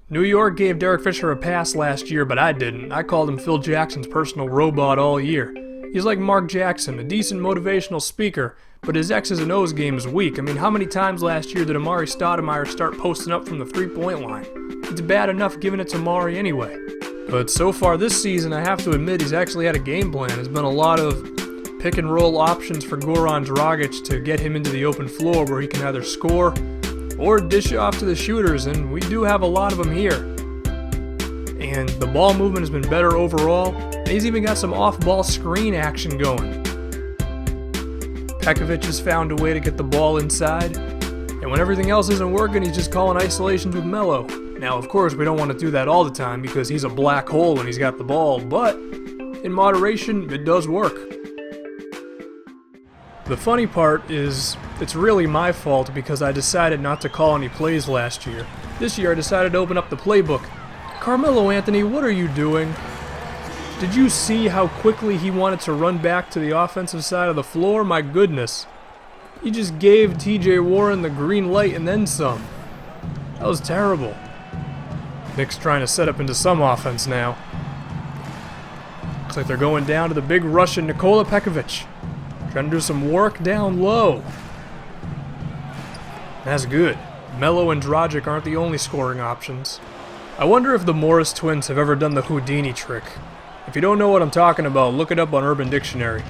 New York gave Derek Fisher a pass last year, but I didn't. I called him Phil Jackson's personal robot all year. He's like Mark Jackson, a decent motivational speaker, but his X's and O's game is weak. I mean, how many times last year did Amari Stoudemire start posting up from the three-point line? It's bad enough giving it to Amari anyway. But so far this season, I have to admit he's actually had a game plan. There's been a lot of pick-and-roll options for Goran Dragic to get him into the open floor where he can either score or dish it off to the shooters, and we do have a lot of them here. And the ball movement has been better overall, and he's even got some off-ball screen action going. Pekovic has found a way to get the ball inside, and when everything else isn't working, he's just calling isolations with Melo. Now, of course, we don't want to do that all the time because he's a black hole when he's got the ball, but in moderation, it does work. The funny part is, it's really my fault because I decided not to call any plays last year. This year I decided to open up the playbook. Carmelo Anthony, what are you doing? Did you see how quickly he wanted to run back to the offensive side of the floor? My goodness. He just gave TJ Warren the green light and then some. That was terrible. Knicks trying to set up into some offense now. Looks like they're going down to the big Russian Nikola Pekovic. Trying to do some work down low. That's good. Melo and Dragic aren't the only scoring options. I wonder if the Morris twins have ever done the Houdini trick. If you don't know what I'm talking about, look it up on Urban Dictionary.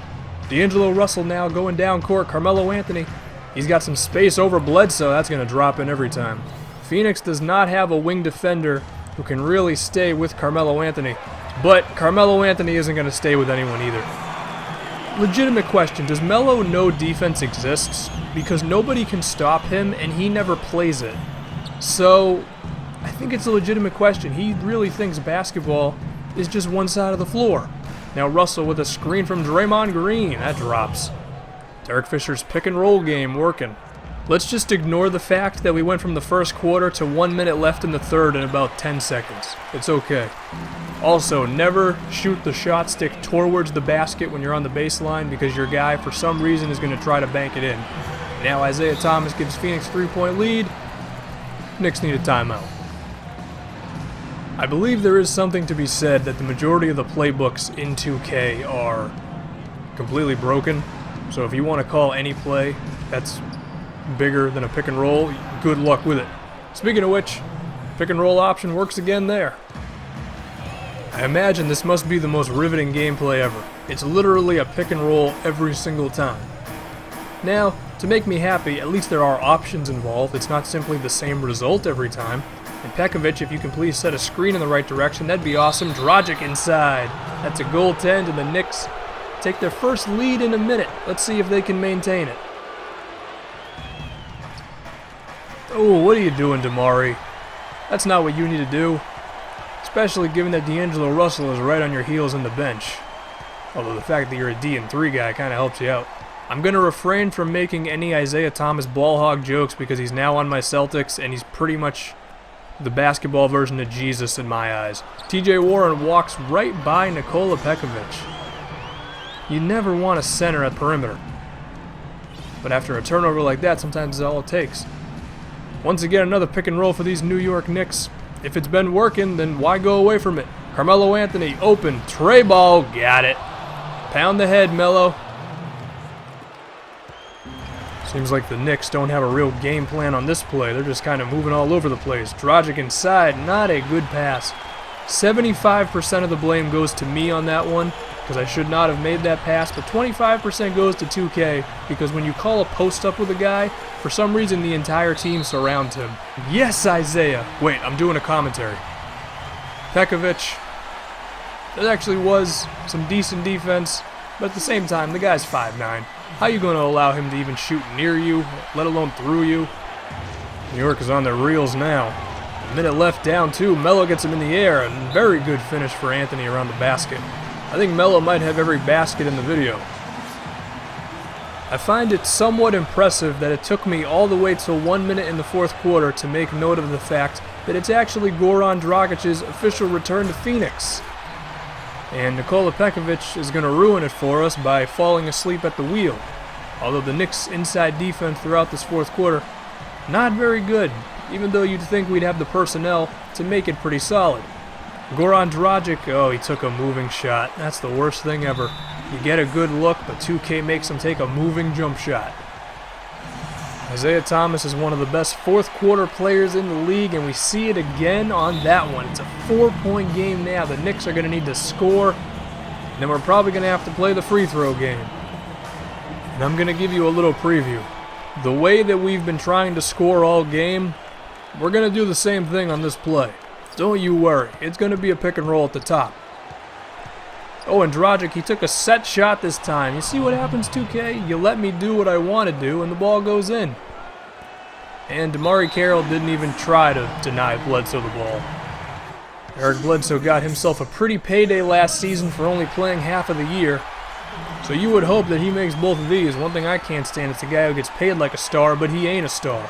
D'Angelo Russell now going down court. Carmelo Anthony. He's got some space over Bledsoe. That's going to drop in every time. Phoenix does not have a wing defender who can really stay with Carmelo Anthony. But Carmelo Anthony isn't going to stay with anyone either. Legitimate question, does Melo know defense exists? Because nobody can stop him and he never plays it. So, I think it's a legitimate question. He really thinks basketball is just one side of the floor. Now Russell with a screen from Draymond Green, that drops. Derek Fisher's pick and roll game working. Let's just ignore the fact that we went from the first quarter to 1 minute left in the third in about 10 seconds. It's okay. Also, never shoot the shot stick towards the basket when you're on the baseline because your guy, for some reason, is going to try to bank it in. Now Isaiah Thomas gives Phoenix 3-point lead. Knicks need a timeout. I believe there is something to be said that the majority of the playbooks in 2K are completely broken. So if you want to call any play that's bigger than a pick and roll, good luck with it. Speaking of which, pick and roll option works again there. I imagine this must be the most riveting gameplay ever. It's literally a pick and roll every single time. Now, to make me happy, at least there are options involved. It's not simply the same result every time. And Pekovic, if you can please set a screen in the right direction, that'd be awesome. Dragic inside. That's a goaltend, and the Knicks take their first lead in a minute. Let's see if they can maintain it. Oh, what are you doing, Damari? That's not what you need to do. Especially given that D'Angelo Russell is right on your heels on the bench. Although the fact that you're a D&3 guy kind of helps you out. I'm going to refrain from making any Isaiah Thomas ball hog jokes because he's now on my Celtics and he's pretty much the basketball version of Jesus in my eyes. TJ Warren walks right by Nikola Pekovic. You never want a center at perimeter. But after a turnover like that, sometimes it's all it takes. Once again, another pick and roll for these New York Knicks. If it's been working, then why go away from it? Carmelo Anthony, open, tray ball, got it. Pound the head, Melo. Seems like the Knicks don't have a real game plan on this play. They're just kind of moving all over the place. Dragic inside, not a good pass. 75% of the blame goes to me on that one, because I should not have made that pass, but 25% goes to 2K, because when you call a post-up with a guy, for some reason the entire team surrounds him. Yes, Isaiah! Wait, I'm doing a commentary. Pekovic. There actually was some decent defense, but at the same time, the guy's 5'9". How are you going to allow him to even shoot near you, let alone through you? New York is on their reels now. A minute left down, too. Melo gets him in the air, and very good finish for Anthony around the basket. I think Melo might have every basket in the video. I find it somewhat impressive that it took me all the way till 1 minute in the fourth quarter to make note of the fact that it's actually Goran Dragic's official return to Phoenix. And Nikola Pekovic is going to ruin it for us by falling asleep at the wheel. Although the Knicks' inside defense throughout this fourth quarter, not very good. even though you'd think we'd have the personnel to make it pretty solid. Goran Dragic, oh, he took a moving shot. That's the worst thing ever. You get a good look, but 2K makes him take a moving jump shot. Isaiah Thomas is one of the best fourth quarter players in the league, and we see it again on that one. It's a 4-point game now. The Knicks are going to need to score, and then we're probably going to have to play the free throw game. And I'm going to give you a little preview. The way that we've been trying to score all game, we're going to do the same thing on this play. Don't you worry. It's going to be a pick and roll at the top. Oh, and Dragic, he took a set shot this time. You see what happens, 2K? You let me do what I want to do, and the ball goes in. And Damari Carroll didn't even try to deny Bledsoe the ball. Eric Bledsoe got himself a pretty payday last season for only playing half of the year. So you would hope that he makes both of these. One thing I can't stand is a guy who gets paid like a star, but he ain't a star.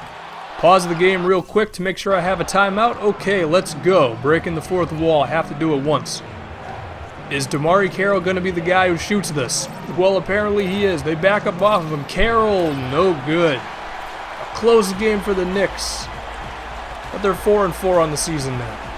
Pause the game real quick to make sure I have a timeout. Okay, let's go. Breaking the fourth wall. I have to do it once. Is Damari Carroll going to be the guy who shoots this? Well, apparently he is. They back up off of him. Carroll, no good. A close game for the Knicks. But they're 4-4 on the season now.